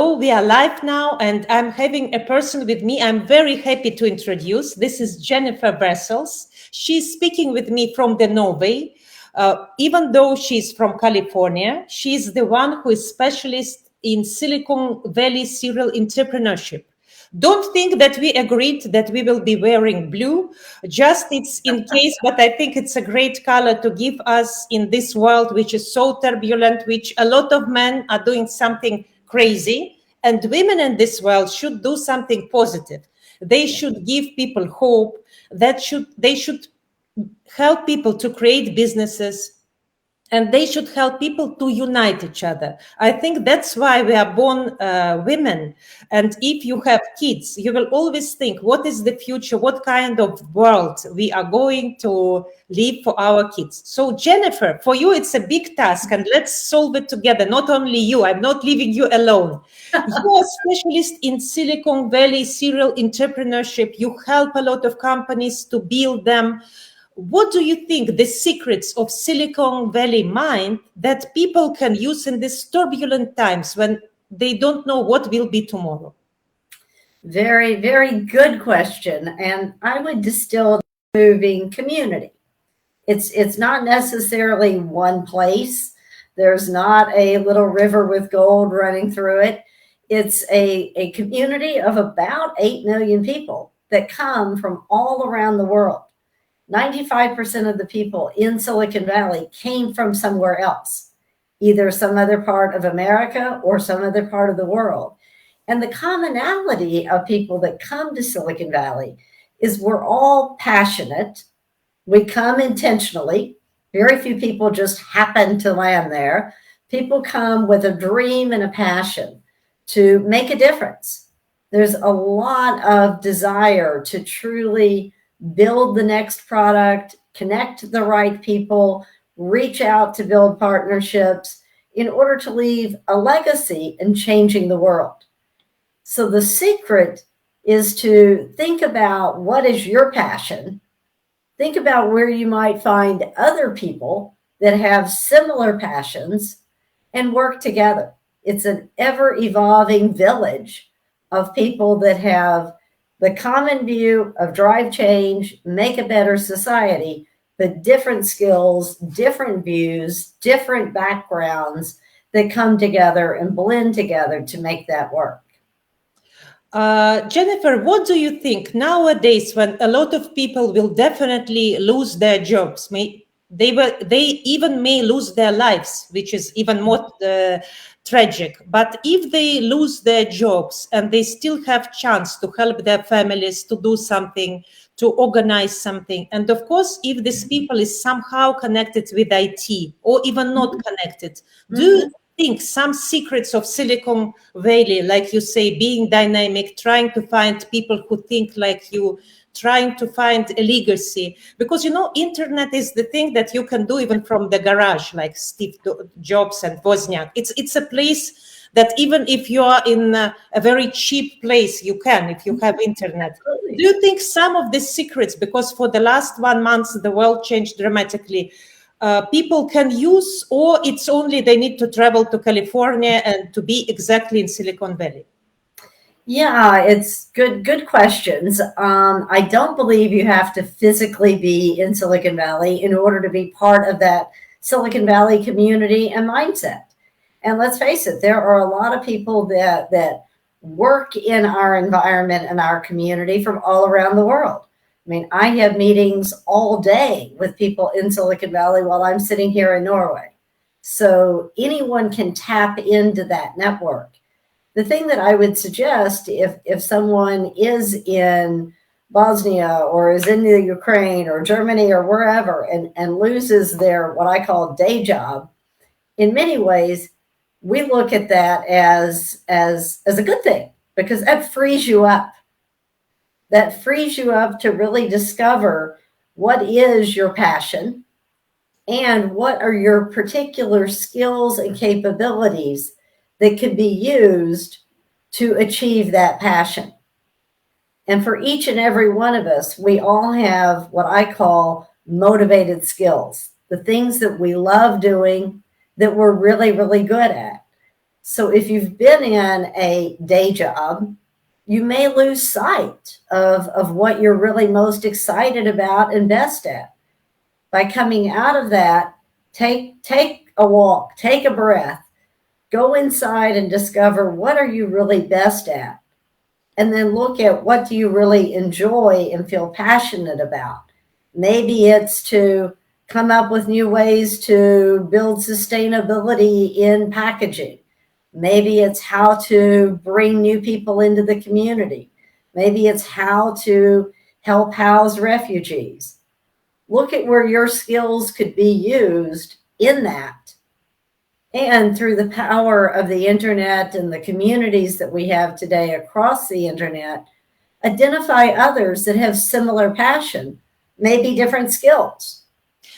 We are live now, and I'm having a person with me. I'm very happy to introduce. This is Jennifer Brussels. She's speaking with me from the Norway. Even though she's from California, she's the one who is specialist in Silicon Valley serial entrepreneurship. Don't think that we agreed that we will be wearing blue. Just it's in case, but I think it's a great color to give us in this world, which is so turbulent, which a lot of men are doing something crazy, and women in this world should do something positive. They should give people hope. They should help people to create businesses, and they should help people to unite each other. I think that's why we are born women. And if you have kids, you will always think, what is the future? What kind of world we are going to leave for our kids? So Jennifer, for you, it's a big task, and let's solve it together. Not only you, I'm not leaving you alone. You are a specialist in Silicon Valley serial entrepreneurship. You help a lot of companies to build them. What do you think the secrets of Silicon Valley mind that people can use in these turbulent times when they don't know what will be tomorrow? Very, very good question. And I would distill the moving community. It's not necessarily one place. There's not a little river with gold running through it. It's a community of about 8 million people that come from all around the world. 95% of the people in Silicon Valley came from somewhere else, either some other part of America or some other part of the world. And the commonality of people that come to Silicon Valley is we're all passionate. We come intentionally. Very few people just happen to land there. People come with a dream and a passion to make a difference. There's a lot of desire to truly build the next product, connect the right people, reach out to build partnerships in order to leave a legacy in changing the world. So the secret is to think about what is your passion. Think about where you might find other people that have similar passions and work together. It's an ever-evolving village of people that have the common view of drive change, make a better society, but different skills, different views, different backgrounds that come together and blend together to make that work. Jennifer, what do you think nowadays when a lot of people will definitely lose their jobs? They even may lose their lives, which is even more tragic. But if they lose their jobs and they still have chance to help their families to do something, to organize something, and of course, if this people is somehow connected with IT or even not connected, do you think some secrets of Silicon Valley, like you say, being dynamic, trying to find people who think like you, trying to find a legacy, because internet is the thing that you can do even from the garage, like Steve Jobs and Wozniak. It's a place that even if you are in a very cheap place, you can, if you have internet. Do you think some of the secrets, because for the last 1 month the world changed dramatically, people can use, or it's only they need to travel to California and to be exactly in Silicon Valley? Yeah, it's good questions. I don't believe you have to physically be in Silicon Valley in order to be part of that Silicon Valley community and mindset. And let's face it, there are a lot of people that work in our environment and our community from all around the world. I mean, I have meetings all day with people in Silicon Valley while I'm sitting here in Norway. So anyone can tap into that network. The thing that I would suggest, if someone is in Bosnia or is in the Ukraine or Germany or wherever and loses their, what I call day job, in many ways, we look at that as a good thing, because that frees you up. That frees you up to really discover what is your passion and what are your particular skills and capabilities that can be used to achieve that passion. And for each and every one of us, we all have what I call motivated skills, the things that we love doing that we're really, really good at. So if you've been in a day job, you may lose sight of what you're really most excited about and best at. By coming out of that, take a walk, take a breath, go inside and discover what are you really best at. And then look at what do you really enjoy and feel passionate about. Maybe it's to come up with new ways to build sustainability in packaging. Maybe it's how to bring new people into the community. Maybe it's how to help house refugees. Look at where your skills could be used in that. And through the power of the internet and the communities that we have today across the internet, identify others that have similar passion, maybe different skills.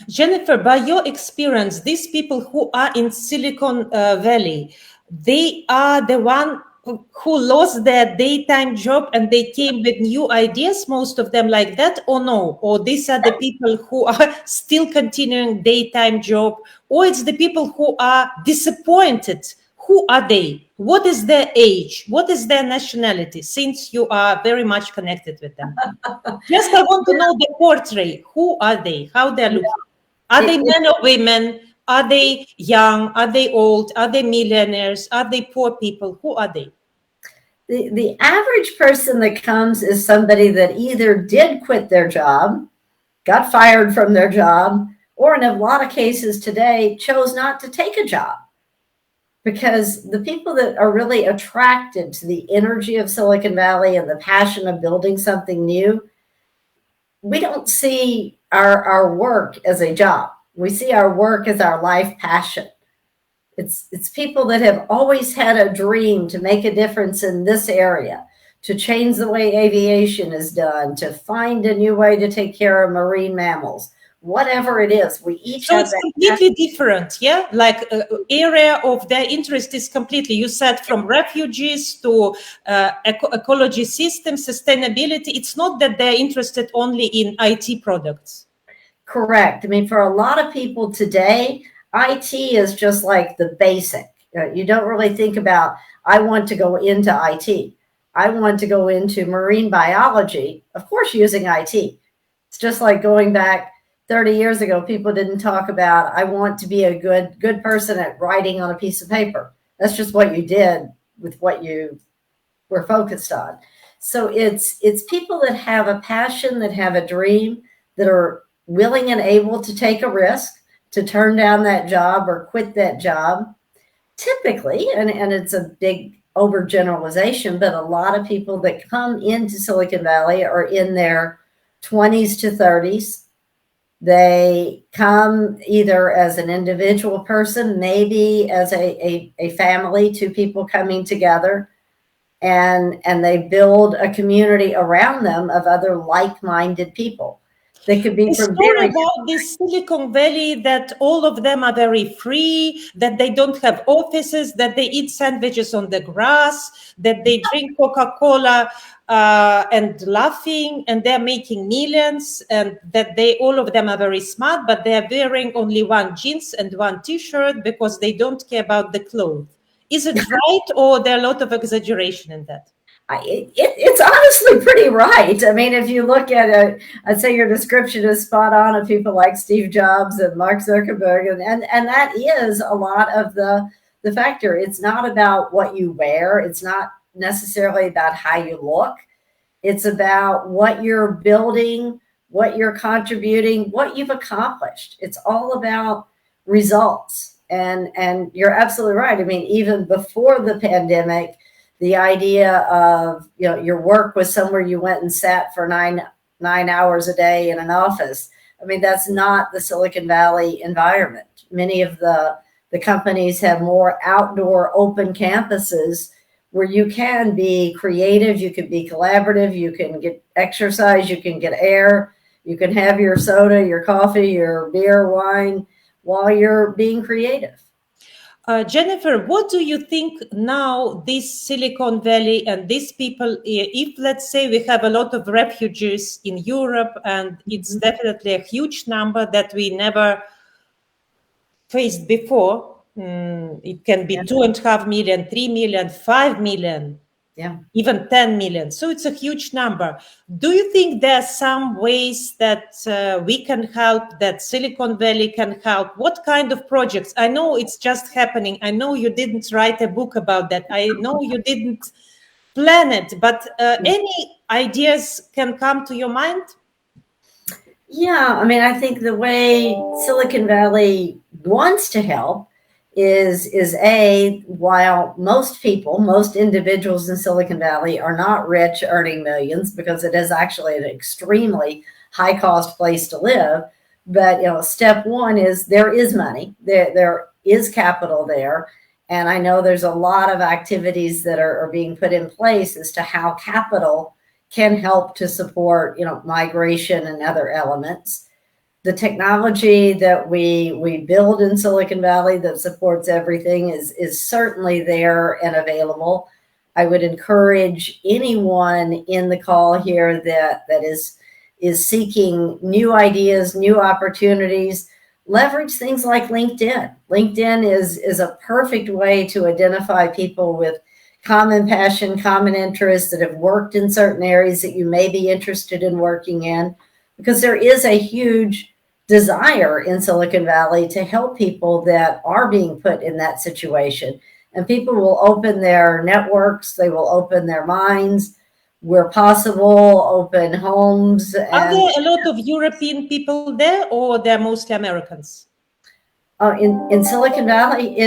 Jennifer, by your experience, these people who are in Silicon Valley, they are the one who lost their daytime job and they came with new ideas, most of them like that, or no? Or these are the people who are still continuing daytime job, or it's the people who are disappointed. Who are they? What is their age? What is their nationality? Since you are very much connected with them. Just I want to know the portrait. Who are they? How they're looking? Are they men or women? Are they young? Are they old? Are they millionaires? Are they poor people? Who are they? The average person that comes is somebody that either did quit their job, got fired from their job, or in a lot of cases today chose not to take a job. Because the people that are really attracted to the energy of Silicon Valley and the passion of building something new, we don't see our work as a job. We see our work as our life passion. It's people that have always had a dream to make a difference in this area, to change the way aviation is done, to find a new way to take care of marine mammals. Whatever it is, we each so have it's that completely different, yeah? Like area of their interest is completely, you said, from refugees to ecology systems, sustainability. It's not that they're interested only in IT products. Correct. I mean, for a lot of people today, IT is just like the basic. You don't really think about, I want to go into IT. I want to go into marine biology, of course, using IT. It's just like going back 30 years ago, people didn't talk about, I want to be a good person at writing on a piece of paper. That's just what you did with what you were focused on. So it's people that have a passion, that have a dream, that are willing and able to take a risk, to turn down that job or quit that job. Typically, and it's a big overgeneralization, but a lot of people that come into Silicon Valley are in their 20s to 30s. They come either as an individual person, maybe as a family, two people coming together, and they build a community around them of other like-minded people. They could be The from story very about this Silicon Valley, that all of them are very free, that they don't have offices, that they eat sandwiches on the grass, that they drink Coca-Cola and laughing, and they're making millions, and that they all of them are very smart, but they're wearing only one jeans and one T-shirt because they don't care about the clothes. Is it right, or there are a lot of exaggeration in that? it's honestly pretty right. I mean, if you look at it, I'd say your description is spot on of people like Steve Jobs and Mark Zuckerberg, and that is a lot of the factor. It's not about what you wear. It's not necessarily about how you look. It's about what you're building, what you're contributing, what you've accomplished. It's all about results. And you're absolutely right. I mean, even before the pandemic, the idea of, you know, your work was somewhere you went and sat for nine hours a day in an office. I mean, that's not the Silicon Valley environment. Many of the companies have more outdoor open campuses where you can be creative, you can be collaborative, you can get exercise, you can get air, you can have your soda, your coffee, your beer, wine while you're being creative. Jennifer, what do you think now, this Silicon Valley and these people, if let's say we have a lot of refugees in Europe, and it's definitely a huge number that we never faced before, It can be Yeah. 2.5 million, 3 million, 5 million, Yeah. even 10 million. So it's a huge number. Do you think there are some ways that we can help, that Silicon Valley can help? What kind of projects? I know it's just happening. I know you didn't write a book about that. I know you didn't plan it, but any ideas can come to your mind? Yeah, I mean, I think the way Silicon Valley wants to help is a while most people, most individuals in Silicon Valley are not rich earning millions because it is actually an extremely high cost place to live. But step one is there is money, there is capital there. And I know there's a lot of activities that are being put in place as to how capital can help to support migration and other elements. The technology that we build in Silicon Valley that supports everything is certainly there and available. I would encourage anyone in the call here that is seeking new ideas, new opportunities. Leverage things like LinkedIn. LinkedIn is a perfect way to identify people with common passion, common interests that have worked in certain areas that you may be interested in working in, because there is a huge desire in Silicon Valley to help people that are being put in that situation. And people will open their networks, they will open their minds where possible, open homes. Are And there a lot of European people there, or they're mostly Americans? in Silicon Valley,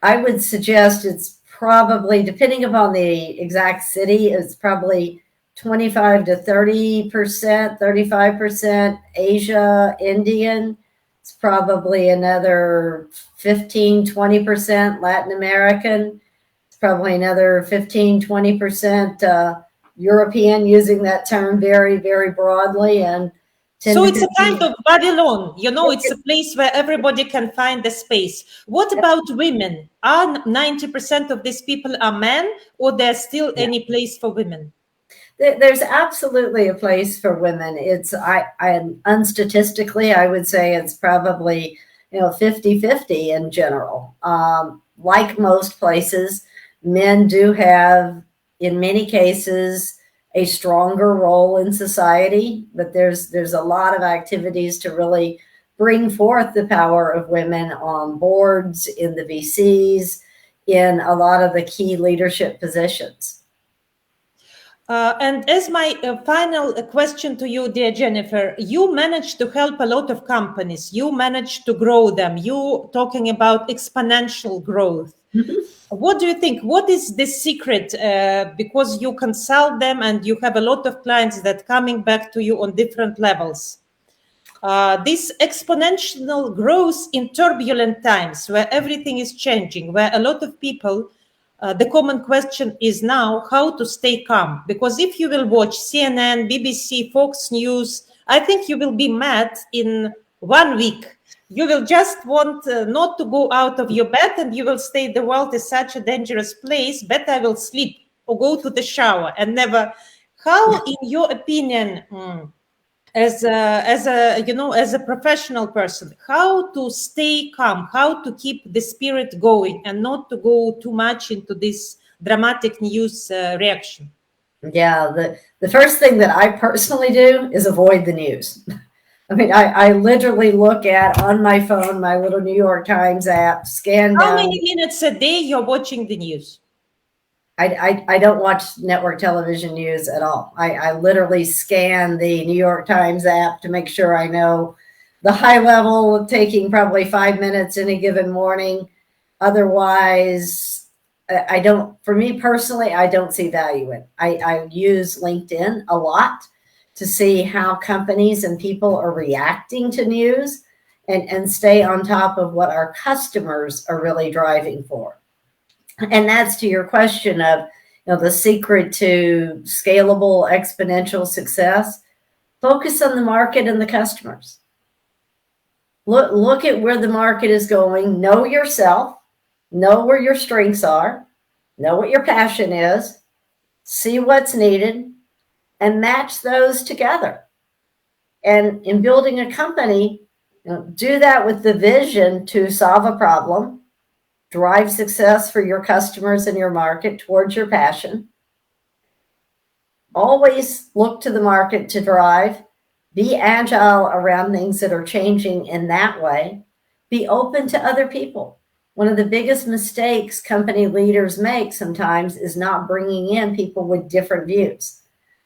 I would suggest it's probably, depending upon the exact city, it's probably 25 to 30%, 35% Asia, Indian. It's probably another 15, 20% Latin American. It's probably another 15, 20% European, using that term very, very broadly, and 10 So to it's a kind 15. of Babylon, it's a place where everybody can find a space. What about women? Are 90% of these people are men, or there's still any place for women? There's absolutely a place for women. I unstatistically, I would say it's probably 50-50 in general. Like most places, men do have, in many cases, a stronger role in society, but there's a lot of activities to really bring forth the power of women on boards, in the VCs, in a lot of the key leadership positions. And as my final question to you, dear Jennifer, you managed to help a lot of companies. You managed to grow them. You talking about exponential growth. What do you think? What is the secret? Because you consult them and you have a lot of clients that coming back to you on different levels. This exponential growth in turbulent times where everything is changing, where a lot of people, the common question is now how to stay calm. Because if you will watch CNN, BBC, Fox News, I think you will be mad in 1 week. You will just want not to go out of your bed, and you will say the world is such a dangerous place, better I will sleep or go to the shower and never. How, in your opinion, as a professional person, how to stay calm, how to keep the spirit going and not to go too much into this dramatic news reaction? Yeah, the first thing that I personally do is avoid the news. I mean, I literally look at on my phone my little New York Times app, scan How down. many minutes a day you're watching the news? I don't watch network television news at all. I literally scan the New York Times app to make sure I know the high level, taking probably 5 minutes any given morning. Otherwise, I don't, for me personally, I don't see value in. I use LinkedIn a lot to see how companies and people are reacting to news, and stay on top of what our customers are really driving for. And that's to your question of, the secret to scalable exponential success. Focus on the market and the customers. Look at where the market is going. Know yourself. Know where your strengths are. Know what your passion is. See what's needed and match those together. And in building a company, do that with the vision to solve a problem, drive success for your customers and your market towards your passion. Always look to the market to drive. Be agile around things that are changing in that way. Be open to other people. One of the biggest mistakes company leaders make sometimes is not bringing in people with different views.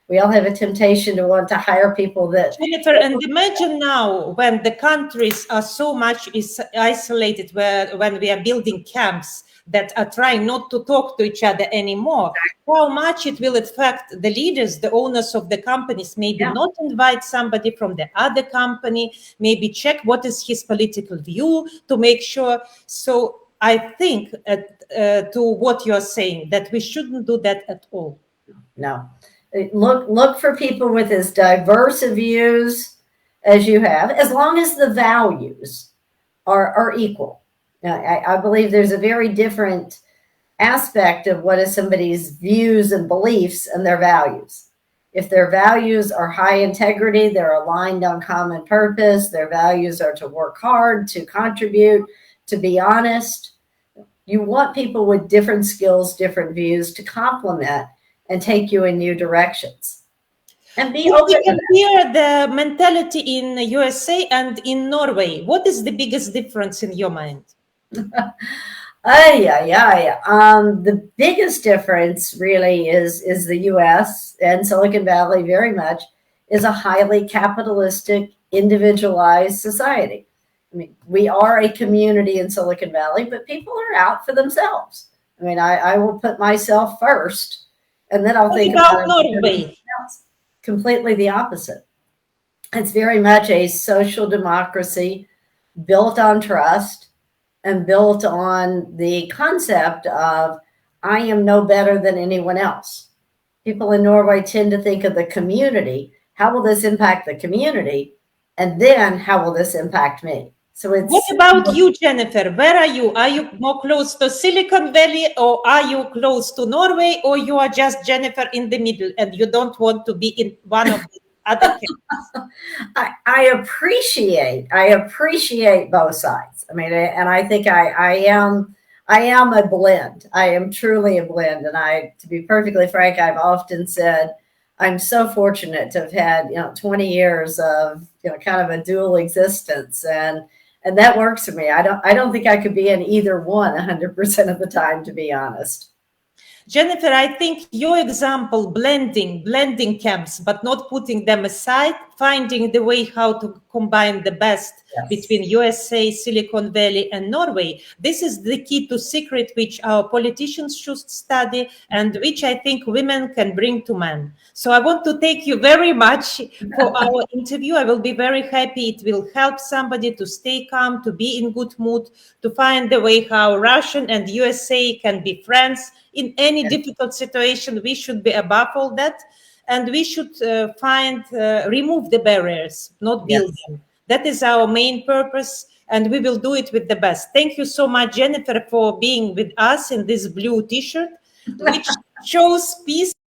We all have a temptation to want to hire people that... Jennifer, and imagine now when the countries are so much isolated, when we are building camps that are trying not to talk to each other anymore, how much it will affect the leaders, the owners of the companies, maybe not invite somebody from the other company, maybe check what is his political view to make sure. So I think to what you're saying, that we shouldn't do that at all. No. Look for people with as diverse views as you have, as long as the values are equal. Now, I believe there's a very different aspect of what is somebody's views and beliefs and their values. If their values are high integrity, they're aligned on common purpose, their values are to work hard, to contribute, to be honest. You want people with different skills, different views to complement and take you in new directions. And be open. We compare the mentality in the USA and in Norway. What is the biggest difference in your mind? The biggest difference really is the US and Silicon Valley very much is a highly capitalistic, individualized society. I mean, we are a community in Silicon Valley, but people are out for themselves. I mean, I will put myself first. And then I'll think about Norway. Completely the opposite. It's very much a social democracy built on trust and built on the concept of I am no better than anyone else. People in Norway tend to think of the community. How will this impact the community? And then how will this impact me? So it's... What about you, Jennifer? Where are you? Are you more close to Silicon Valley, or are you close to Norway, or you are just Jennifer in the middle and you don't want to be in one of the other camps? I appreciate both sides. I mean, and I think I am a blend. I am truly a blend. And to be perfectly frank, I've often said I'm so fortunate to have had 20 years of kind of a dual existence, and that works for me. I don't think I could be in either one 100% of the time, to be honest. Jennifer, I think your example, blending camps, but not putting them aside, finding the way how to combine the best between USA, Silicon Valley, and Norway. This is the key to secret which our politicians should study and which I think women can bring to men. So I want to thank you very much for our interview. I will be very happy. It will help somebody to stay calm, to be in good mood, to find the way how Russian and USA can be friends. In any difficult situation, we should be above all that, and we should remove the barriers, not build them. That is our main purpose, and we will do it with the best. Thank you so much, Jennifer, for being with us in this blue T-shirt, which shows peace.